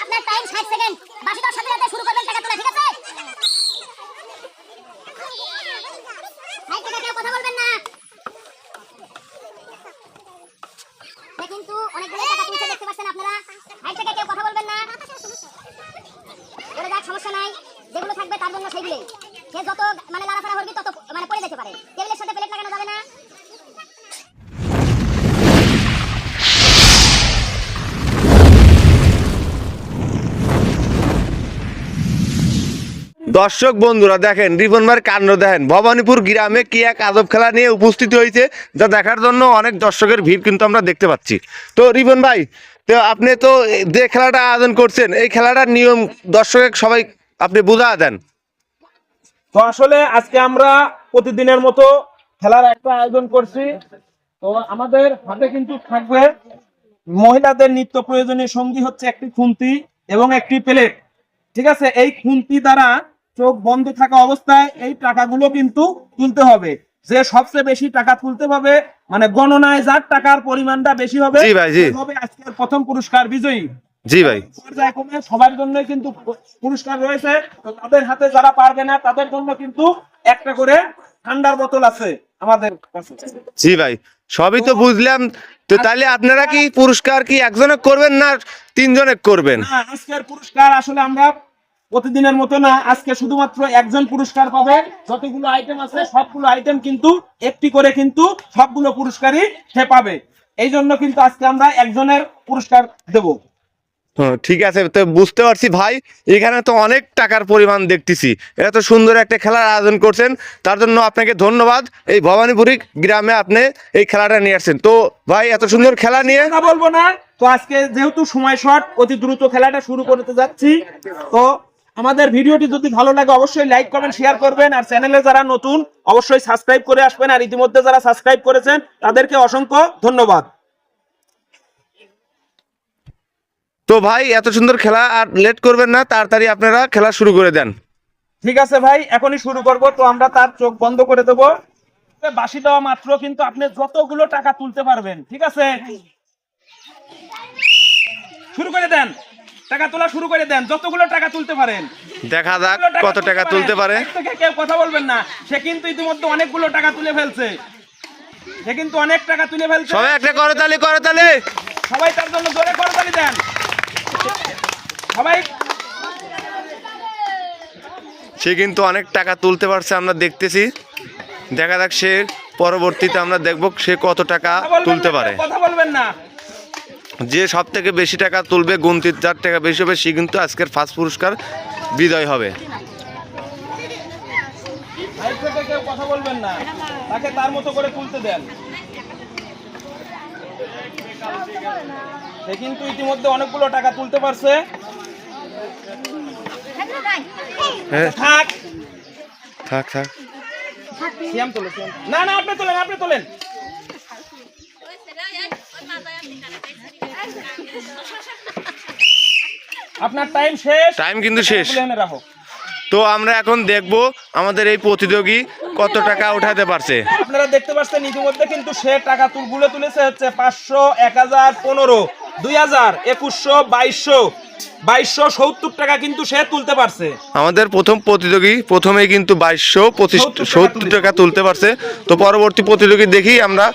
আপনার time 60 second. বাকি 10 সেকেন্ডে শুরু করবেন টাকা তোলা, ঠিক আছে? কেউ কথা বলবেন না। কিন্তু অনেকগুলো টাকা তুলছে, দেখতে পাচ্ছেন আপনারা। হাই থেকে কেউ কথা বলবেন না। ওরা যাক, সমস্যা নাই, যেগুলো থাকবে তার জন্য সেইগুলো। সে যত মানে লাড়াফাড়া করবি তত মানে পড়ে যেতে পারে। টেবিলের সাথে প্লেট লাগানো যাবে না। দর্শক বন্ধুরা দেখেন, রিপন ভাইয়ের কাণ্ড দেখেন। ভবানীপুর গ্রামে কি এক আজব খেলা নিয়ে উপস্থিত হয়েছে, যা দেখার জন্য অনেক দর্শকের ভিড় কিন্তু আমরা দেখতে পাচ্ছি। তো রিপন ভাই, তো আপনি তো যে খেলাটা আয়োজন করছেন, এই খেলাটার নিয়ম দর্শকের সবাই আপনি বুঝা দেন। তো আসলে আজকে আমরা প্রতিদিনের মতো খেলার একটা আয়োজন করছি। তো আমাদের হাতে কিন্তু থাকবে মহিলাদের নিত্য প্রয়োজনীয় সঙ্গী হচ্ছে একটি খুন্তি এবং একটি প্লেট, ঠিক আছে? এই খুন্তি দ্বারা চোখ বন্ধ থাকা অবস্থায় এই টাকাগুলো কিন্তু তুলতে হবে। যে সবচেয়ে বেশি টাকা তুলতে হবে, মানে গণনায় যার টাকার পরিমাণটা বেশি হবে, জি ভাই, জি হবে আজকের প্রথম পুরস্কার বিজয়ী। জি ভাই, পর্যায়ক্রমে সবার জন্য কিন্তু পুরস্কার রয়েছে। তো তাদের হাতে যারা পারবে না তাদের জন্য কিন্তু একটা করে ঠান্ডার বোতল আছে আমাদের কাছে। জি ভাই, সবই তো বুঝলাম। তো তাহলে আপনারা কি পুরস্কার কি একজনে করবেন না 3 জনে করবেন? না, আজকের পুরস্কার আসলে আমরা প্রতিদিনের মতো না, আজকে শুধুমাত্র একজন পুরস্কার পাবে। যতগুলো আইটেম আছে সবগুলো আইটেম কিন্তু একটি করে কিন্তু সবগুলো পুরস্কারই সে পাবে। এই জন্য কিন্তু আজকে আমরা একজনের পুরস্কার দেব। ঠিক আছে, তো বুঝতে পারছি ভাই। এখানে তো অনেক টাকার পরিমাণ দেখতেছি, এত সুন্দর একটা খেলার আয়োজন করছেন, তার জন্য আপনাকে ধন্যবাদ। এই ভবানীপুরি গ্রামে আপনি এই খেলাটা নিয়ে আসছেন। তো ভাই, এত সুন্দর খেলা নিয়ে কথা বলবো না। তো আজকে যেহেতু সময় শর্ট, অতি দ্রুত খেলাটা শুরু করতে যাচ্ছি। তো আমাদের ভিডিওটি যদি ভালো লাগে অবশ্যই লাইক কমেন্ট শেয়ার করবেন, আর চ্যানেলে যারা নতুন অবশ্যই সাবস্ক্রাইব করে আসবেন, আর ইতিমধ্যে যারা সাবস্ক্রাইব করেছেন তাদেরকে অসংখ্য ধন্যবাদ। তো ভাই, এত সুন্দর খেলা আর লেট করবেন না, তাড়াতাড়ি আপনারা খেলা শুরু করে দেন। ঠিক আছে ভাই, এখনই শুরু করব। তো আমরা তার চোখ বন্ধ করে দেবো। বাঁশি দেওয়া মাত্র কিন্তু আপনি যতগুলো টাকা তুলতে পারবেন, ঠিক আছে? শুরু করে দেন, টাকা তোলা শুরু করে দেন, যতগুলো টাকা তুলতে পারেন। দেখা যাক কত টাকা তুলতে পারে। কেউ কথা বলবেন না। সে কিন্তু ইতিমধ্যে অনেকগুলো টাকা তুলে ফেলছে, সে কিন্তু অনেক টাকা তুলে ফেলছে। সবাই একটা করতালি, করতালি। সবাই তার জন্য জোরে করতালি দেন সবাই। সে কিন্তু অনেক টাকা তুলতে পারছে, আমরা দেখতেছি। দেখা যাক সে পরবর্তীতে আমরা দেখব সে কত টাকা তুলতে পারে। কথা বলবেন না। যে সব থেকে বেশি টাকা তুলবে, গুনতির যার টাকা বেশি হবে, সে কিন্তু আজকের ফার্স্ট পুরস্কার বিজয় হবে। কেউ কথা বলবেন না, তাকে তার মতো করে তুলতে দেন। সে কিন্তু ইতিমধ্যে অনেকগুলো টাকা তুলতে পারছে। থাক থাক থাক, সিয়াম তোলো, না না আপনি তোলেন, আপনি তোলেন। আপনার টাইম শেষ, টাইম কিন্তু শেষ। রাখো। তো আমরা এখন দেখব আমাদের এই প্রতিযোগী কত টাকা উঠাতে পারছে। আপনারা দেখতে পাচ্ছেন ইতিমধ্যে কিন্তু সে টাকা তুলগুলো তুলেছে হচ্ছে 500, 1000, 15, 2000, 2100, 2270 টাকা কিন্তু সে তুলতে পারছে। আমাদের প্রথম প্রতিযোগী প্রথমেই কিন্তু 2270 টাকা তুলতে পারছে। তো পরবর্তী প্রতিযোগী দেখি আমরা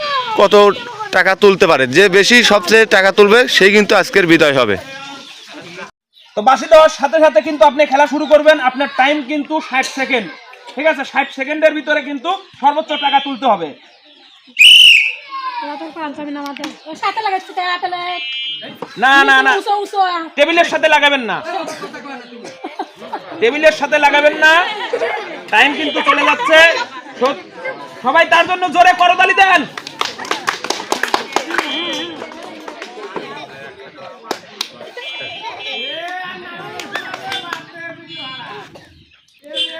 কত টাকা তুলতে পারে। যে বেশি সবচেয়ে টাকা তুলবে সেই কিন্তু আজকের বিজয় হবে। তো বাঁশি দেওয়ার সাথে সাথে কিন্তু আপনি খেলা শুরু করবেন। আপনার টাইম কিন্তু 60 সেকেন্ড, ঠিক আছে? 60 সেকেন্ডের ভিতরে কিন্তু সর্বোচ্চ টাকা তুলতে হবে। না না না, টেবিলের সাথে লাগাবেন না, টেবিলের সাথে লাগাবেন না। টাইম কিন্তু চলে যাচ্ছে। সবাই তার জন্য জোরে করতালি দেন।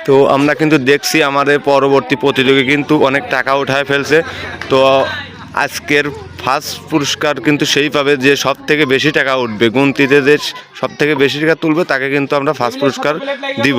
তো আমরা কিন্তু দেখছি আমাদের পরবর্তী প্রতিযোগী কিন্তু অনেক টাকা উঠায় ফেলছে। তো আজকের ফার্স্ট পুরস্কার কিন্তু সেই পাবে যে সব থেকে বেশি টাকা উঠবে, গুনতিতে যে সব থেকে বেশি টাকা তুলবে তাকে কিন্তু আমরা ফার্স্ট পুরস্কার দিব।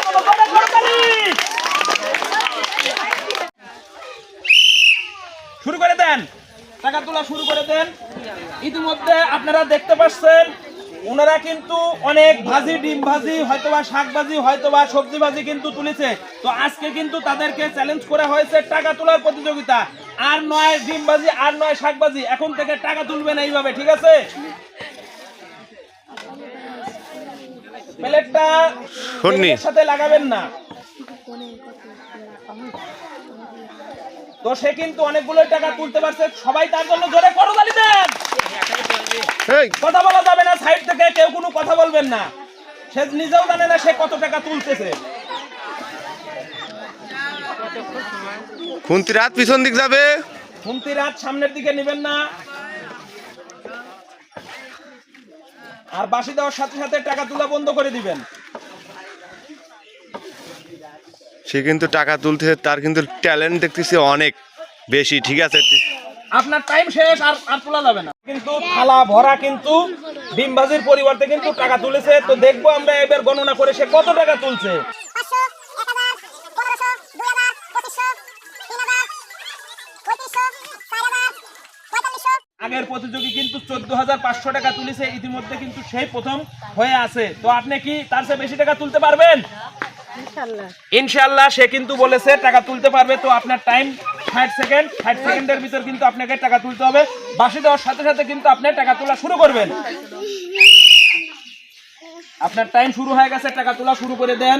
জন্য জোরে করতালি। শুরু করে দেন, টাকা তোলা শুরু করে দেন। ইতিমধ্যে আপনারা দেখতে পাচ্ছেন ওনারা কিন্তু অনেক ভাজি, ডিম ভাজি, হয়তোবা শাক ভাজি, হয়তোবা সবজি ভাজি কিন্তু তুলেছে। তো আজকে কিন্তু তাদেরকে চ্যালেঞ্জ করা হয়েছে টাকা তোলার প্রতিযোগিতা। আর নয় ডিম ভাজি, আর নয় শাক ভাজি, এখন থেকে টাকা তুলবেন এইভাবে, ঠিক আছে? প্লেটটা টেবিলের সাথে লাগাবেন না। তো সে কিন্তু অনেকগুলো টাকা তুলতে পারছে, সবাই তার জন্য জোরে করতালি দেন। কথা বলা যাবে না, সাইড থেকে কেউ কোনো কথা বলবেন না। সে নিজেও জানে না সে কত টাকা তুলতেছে। খুন্তি রাত পিছন দিক যাবে, খুন্তি রাত সামনের দিকে নেবেন না। আর বাঁশি দেওয়ার সাথে সাথে টাকা তোলা বন্ধ করে দিবেন। সে কিন্তু টাকা তুলতেছে, তার কিন্তু ট্যালেন্ট দেখতেছি অনেক বেশি, ঠিক আছে? আপনার টাইম শেষ, আর তোলা যাবে না। কিন্তু থালা ভরা কিন্তু ডিম ভাজির পরিবর্তে কিন্তু টাকা তুলেছে। তো দেখবো আমরা এবার গণনা করে সে কত টাকা তুলছে। 500, 1000, 1500, 2000, 2500, 3000, 3500, 4000, 4500। আগের প্রতিযোগী কিন্তু 14,500 টাকা তুলেছে, ইতিমধ্যে কিন্তু সেই প্রথম হয়ে আছে। তো আপনি কি তার চেয়ে বেশি টাকা তুলতে পারবেন? ইনশাআল্লাহ সে কিন্তু বলেছে টাকা তুলতে পারবে। তো আপনার টাইম 60 সেকেন্ড, 60 সেকেন্ডের ভিতর কিন্তু আপনাকে টাকা তুলতে হবে। বাঁশি দেওয়ার সাথে সাথে কিন্তু আপনি টাকা তোলা শুরু করবেন। আপনার টাইম শুরু হয়ে গেছে, টাকা তোলা শুরু করে দেন।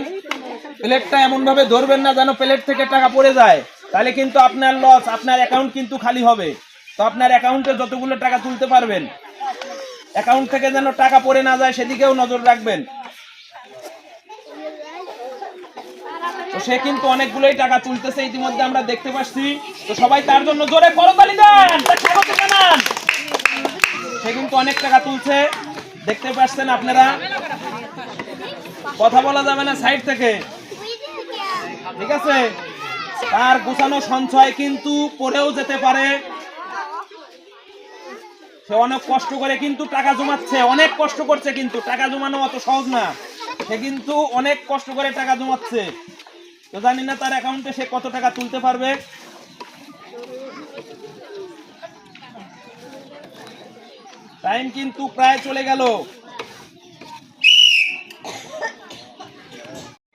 প্লেটটা এমন ভাবে ধরবেন না যেন প্লেট থেকে টাকা পড়ে যায়, তাহলে কিন্তু আপনার লস, আপনার অ্যাকাউন্ট কিন্তু খালি হবে। তো আপনার অ্যাকাউন্টে যতগুলো টাকা তুলতে পারবেন, অ্যাকাউন্ট থেকে যেন টাকা পড়ে না যায় সেদিকেও নজর রাখবেন। তো সে কিন্তু অনেকগুলোই টাকা তুলতেছে, ইতিমধ্যে আমরা দেখতে পাচ্ছি। তো সবাই তার জন্য জোরে করতালি দেন, স্বাগত জানান। সে কিন্তু অনেক টাকা তুলছে, দেখতে পাচ্ছেন আপনারা। কথা বলা যাবে না সাইড থেকে, ঠিক আছে? তার গোছানো সঞ্চয় কিন্তু পড়েও যেতে পারে। সে অনেক কষ্ট করে কিন্তু টাকা জমাচ্ছে, অনেক কষ্ট করছে, কিন্তু টাকা জমানো অত সহজ না। সে কিন্তু অনেক কষ্ট করে টাকা জমাচ্ছে। তো জানি না তার অ্যাকাউন্টে সে কত টাকা তুলতে পারবে। টাইম কিন্তু প্রায় চলে গেল।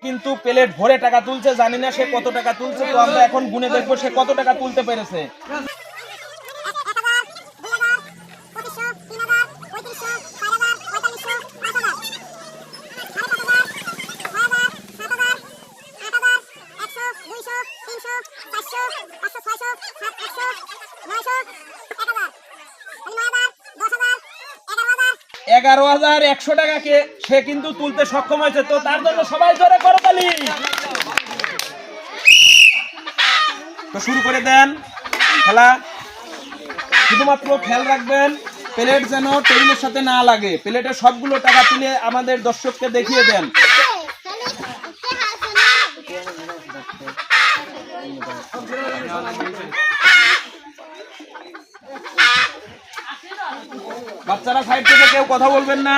কিন্তু প্লেট ভরে টাকা তুলছে, জানি না সে কত টাকা তুলছে। তো আমরা এখন গুনে দেখবো সে কত টাকা তুলতে পেরেছে। এগারো 11,100 টাকাকে সে কিন্তু তুলতে সক্ষম হয়েছে। তো তার জন্য সবাই জোরে করতালি। তো শুরু করে দেন খেলা। শুধুমাত্র খেয়াল রাখবেন প্লেট যেন টেবিলের সাথে না লাগে। প্লেটের সবগুলো টাকা তুলে আমাদের দর্শককে দেখিয়ে দেন। বাচ্চারা সাইড থেকে কেউ কথা বলবেন না।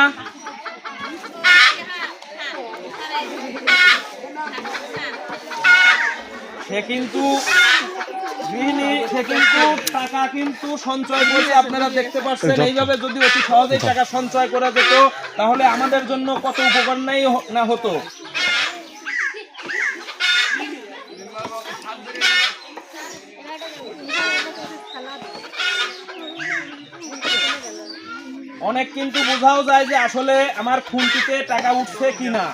সে কিন্তু গৃহিণী, সে কিন্তু টাকা কিন্তু সঞ্চয় করছে, আপনারা দেখতে পাচ্ছেন। এইভাবে যদি অতি সহজেই টাকা সঞ্চয় করা যেত তাহলে আমাদের জন্য কত উপকার না হতো। অনেক কিন্তু বোঝাও যায় যে আসলে আমার খুন্তিতে টাকা উঠছে কিনা।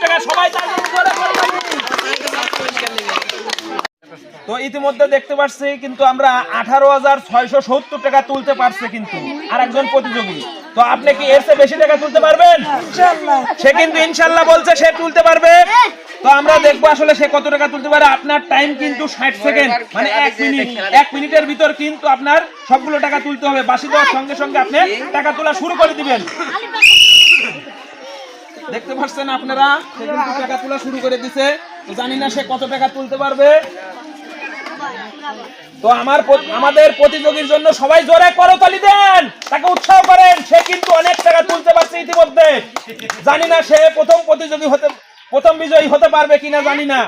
টাকা সবাই। তো ইতিমধ্যে দেখতে পাচ্ছি কিন্তু আমরা 18,670 টাকা তুলতে পারছে কিন্তু আরেকজন প্রতিযোগী। তো আপনি কি এর চেয়ে বেশি টাকা তুলতে পারবেন? সে কিন্তু ইনশাল্লাহ বলছে সে তুলতে পারবে। তো আমরা দেখবো আসলে সে কত টাকা তুলতে পারে। আপনার টাইম কিন্তু 60 সেকেন্ড, মানে 1 মিনিট। 1 মিনিটের ভিতর কিন্তু আপনার সবগুলো টাকা তুলতে হবে। বাঁশি দেওয়ার সঙ্গে সঙ্গে আপনি টাকা তোলা শুরু করে দিবেন। দেখতে পাচ্ছেন আপনারা, সে কিন্তু টাকা তোলা শুরু করে দিছে। তো জানি না সে কত টাকা তুলতে পারবে। তো আমাদের প্রতিযোগীর জন্য সবাই জোরে করতালি দেন, তাকে উৎসাহ করেন। সে কিন্তু অনেক টাকা তুলতে পারছে ইতিমধ্যে। জানি না সে প্রথম বিজয়ী হতে পারবে কিনা, জানি না।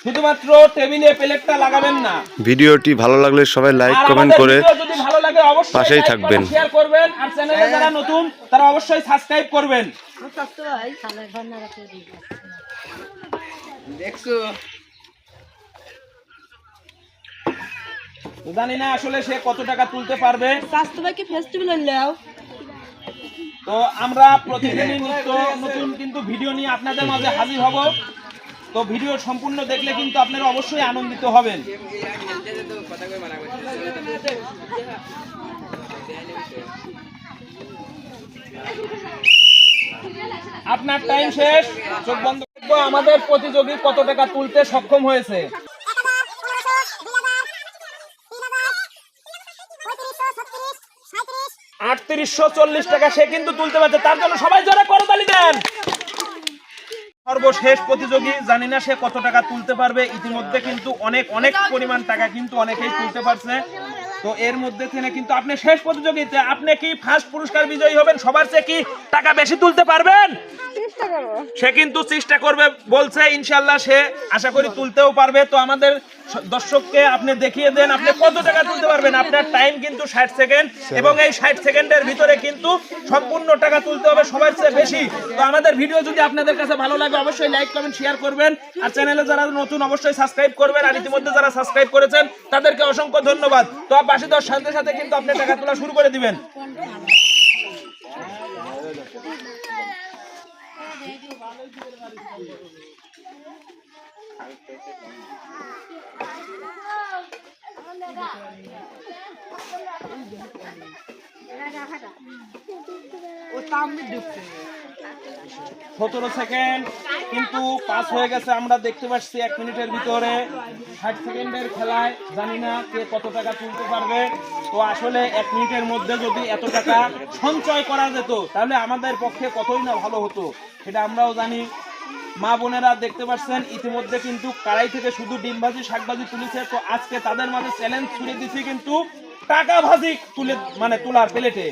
শুধুমাত্র টেবিলে প্লেটটা লাগাবেন না। ভিডিওটি ভালো লাগলে সবাই লাইক কমেন্ট করে যদি ভালো লাগে অবশ্যই পাশেই থাকবেন, শেয়ার করবেন। আর চ্যানেলে যারা নতুন তারা অবশ্যই সাবস্ক্রাইব করবেন। জানি না আসলে সে কত টাকা তুলতে পারবে। তো আমরা প্রতিদিনই নিত্য নতুন কিন্তু ভিডিও নিয়ে আপনাদের মাঝে হাজির হব। তো ভিডিও সম্পূর্ণ দেখলে কিন্তু আপনারা অবশ্যই আনন্দিত হবেন। আপনার টাইম শেষ, চোখ বন্ধ করব। আমাদের প্রতিযোগী কত টাকা তুলতে সক্ষম হয়েছে। 3840 টাকা সে কিন্তু তুলতে পারছে। তার জন্য সবাই জোরে করতালি দেন। সর্বশেষ প্রতিযোগী, জানি না সে কত টাকা তুলতে পারবে। ইতিমধ্যে কিন্তু অনেক পরিমাণ টাকা কিন্তু অনেকেই তুলতে পারছে। তো এর মধ্যে থেকে কিন্তু আপনি শেষ প্রতিযোগিতা, আপনি কি ফার্স্ট পুরস্কার বিজয়ী হবেন? সবার চেয়ে কি টাকা বেশি তুলতে পারবেন? সে কিন্তু চেষ্টা করবে বলছে, ইনশাল্লাহ সে আশা করি তুলতেও পারবে। তো আমাদের দর্শককে আপনি দেখিয়ে দেন আপনি কত টাকা তুলতে পারবেন। আপনার টাইম কিন্তু 60 সেকেন্ড এবং এই 60 সেকেন্ডের ভিতরে কিন্তু সম্পূর্ণ টাকা তুলতে হবে সবার চেয়ে বেশি। তো আমাদের ভিডিও যদি আপনাদের কাছে ভালো লাগে অবশ্যই লাইক কমেন্ট শেয়ার করবেন। আর চ্যানেলে যারা নতুন অবশ্যই সাবস্ক্রাইব করবেন। আর ইতিমধ্যে যারা সাবস্ক্রাইব করেছেন তাদেরকে অসংখ্য ধন্যবাদ। তো বাঁশি দেওয়ার সাথে সাথে কিন্তু আপনি টাকা তোলা শুরু করে দিবেন। সতেরো সেকেন্ড কিন্তু পাস হয়ে গেছে, আমরা দেখতে পাচ্ছি 1 মিনিটের ভিতরে। 60 সেকেন্ডের খেলায় জানি না কে কত টাকা তুলতে পারবে। তো আসলে 1 মিনিটের মধ্যে যদি এত টাকা সঞ্চয় করা যেত তাহলে আমাদের পক্ষে কতই না ভালো হতো, সেটা আমরাও জানি। মা বোনেরা দেখতে পাচ্ছেন ইতিমধ্যে কিন্তু কড়াই থেকে শুধু ডিম ভাজি শাক ভাজি তুলেছে। তো আজকে তাদের মাঝে চ্যালেঞ্জ ছুড়ে দিচ্ছি কিন্তু টাকা ভাজি তুলে মানে তোলার প্লেটে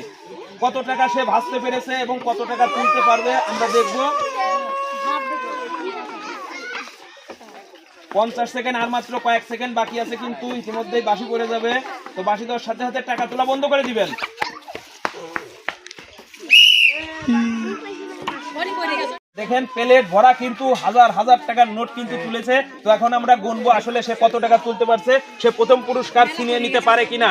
কত টাকা সে ভাজতে পেরেছে এবং কত টাকা তুলতে পারবে আমরা দেখব। 50 সেকেন্ড আর মাত্র কয়েক সেকেন্ড বাকি আছে, কিন্তু ইতিমধ্যেই বাসি পড়ে যাবে। তো বাসি দেওয়ার সাথে সাথে টাকা তোলা বন্ধ করে দিবেন। দেখেন প্লেট ভরা কিন্তু হাজার হাজার টাকার নোট কিন্তু তুলেছে। তো এখন আমরা গুনবো আসলে সে কত টাকা তুলতে পারছে, সে প্রথম পুরস্কার ছিনিয়ে নিতে পারে কিনা।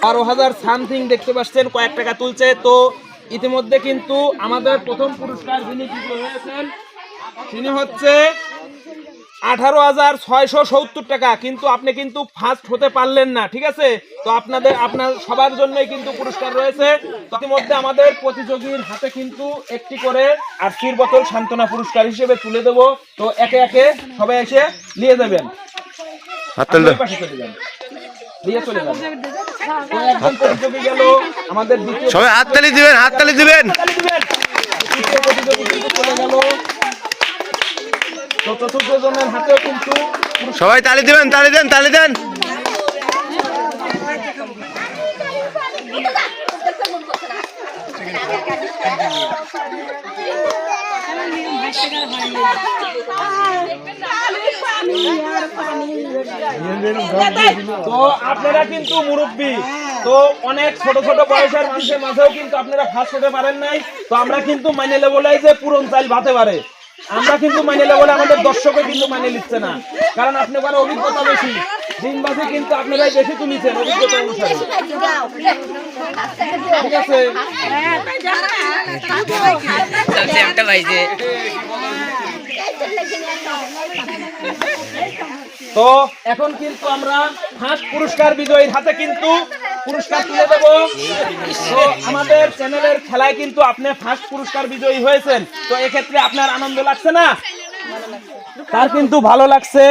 12,000 সামথিং দেখতে পাচ্ছেন কয়েক টাকা তুলছে। তো ইতিমধ্যে কিন্তু আমাদের প্রথম পুরস্কার যিনি বিজয়ী হয়েছেন তিনি হচ্ছে 18,670 টাকা। কিন্তু আপনি কিন্তু ফার্স্ট হতে পারলেন না, ঠিক আছে? তো আপনার সবার জন্যই কিন্তু পুরস্কার রয়েছে। ইতিমধ্যে আমাদের প্রতিযোগীর হাতে কিন্তু একটি করে আরসির বোতল সান্ত্বনা পুরস্কার হিসেবে তুলে দেব। তো একে একে সবাই এসে নিয়ে যাবেন, পাশে চলে যান, দিয়ে চলে যান। তো একজন প্রতিযোগী গেল, আমাদের দ্বিতীয় সবাই হাততালি দিবেন, হাততালি দিবেন। তৃতীয় প্রতিযোগী কিন্তু চলে গেল। তো চতুর্থ জনের হাতেও কিন্তু সবাই তালি দিবেন, তালি দেন, তালি দেন। তো আপনারা কিন্তু মুরব্বী, তো অনেক ছোট ছোট বয়সের মানুষের মাঝেও কিন্তু আপনারা ফার্স্ট হতে পারেন নাই। তো আমরা কিন্তু মাইনে লেবলাই যে পুরন চাল ভাতে পারে, আমরা কিন্তু মাইনে লেবলে আমাদের দর্শকও কিন্তু মাইনে নিচ্ছে না, কারণ আপনার অভিজ্ঞতা বেশি। দিনবাসে কিন্তু আপনারাই বেশি তুলেছেন অভিজ্ঞতা অনুসারে, ঠিক আছে? তো এখন কিন্তু আমরা ফার্স্ট পুরস্কার বিজয়ীর হাতে কিন্তু পুরস্কার তুলে দেব। তো আমাদের চ্যানেলের খেলায় কিন্তু আপনি ফার্স্ট পুরস্কার বিজয়ী হয়েছেন। তো এক্ষেত্রে আপনার আনন্দ লাগছে না? তার কিন্তু ভালো লাগছে।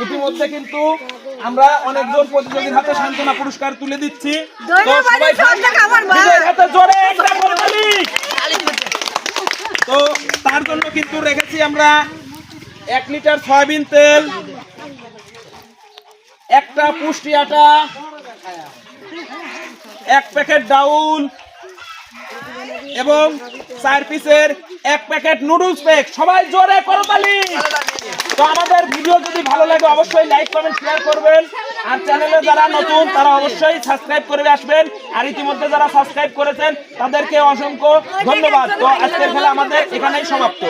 ইতিমধ্যে কিন্তু আমরা অনেকজন প্রতিযোগীর হাতে সান্ত্বনা পুরস্কার তুলে দিচ্ছি। তো সবাই বিজয়ীর হাতে জোরে একটা করতালি। তো তার জন্য কিন্তু রেখেছি আমরা 1 লিটার সয়াবিন তেল, একটা পুষ্টি আটা, 1 প্যাকেট ডাউল এবং 4 পিসের 1 প্যাকেট নুডলস প্যাক। সবাই জোরে করতালি। তো আমাদের ভিডিও যদি ভালো লাগে অবশ্যই লাইক কমেন্ট শেয়ার করবেন, আর চ্যানেলে যারা নতুন তারা অবশ্যই সাবস্ক্রাইব করে আসবেন, আর ইতিমধ্যে যারা সাবস্ক্রাইব করেছেন তাদেরকে অসংখ্য ধন্যবাদ। তো আজকের খেলা আমাদের এখানেই সমাপ্ত।